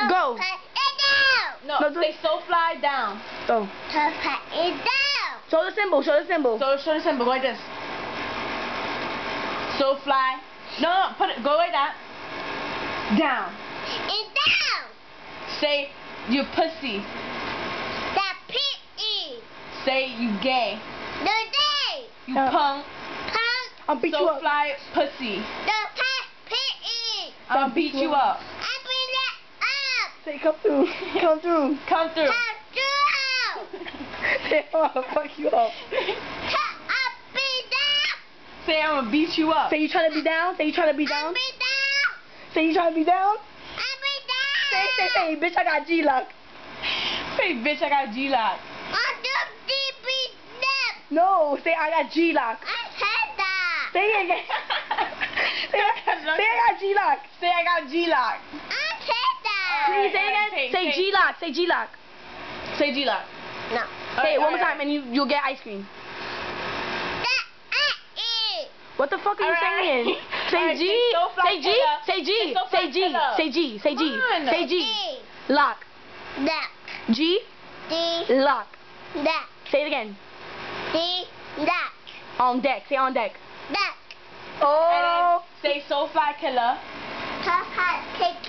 Go. Put it down. No, say so fly down. Go. Put it down. Show the symbol. Show the symbol. So show the symbol. Go like this. So fly. No, put it. Go like that. Down. It down. Say you pussy. The P-E. Say you gay. The day. You Yeah. punk. Pump. I'll beat you So up. fly pussy. The P-E. I'll beat you up. I bring it up. Say come through. Come through. Come through. Come through. Say I'll fuck you up. Come up, be down. Say I'm gonna beat you up. Say you trying to be down. Say you trying to be I down. be down. Say you trying to be down. I be down. Say, bitch, I got G-Lock. Say bitch, I got G-Lock. I don't be down. No, say I got G-Lock. I said that. Say it again. say I got G-Lock. Say I got G-Lock. I said that. Please say it Alright, again. say- Say G-Lock. Say G-Lock. Say G-Lock. No. Say it one more time and you'll get ice cream. What the fuck are you Alright. saying? Say Alright, G. say so fly Say G. killer. Say G. Say so fly Say G. killer. Say G. Say G. Come on. Say G. Lock. Duck. G. D. Lock. Duck. Say it again. D. Duck. On deck. Say on deck. Duck. Oh. Say so fly killer. Papa, take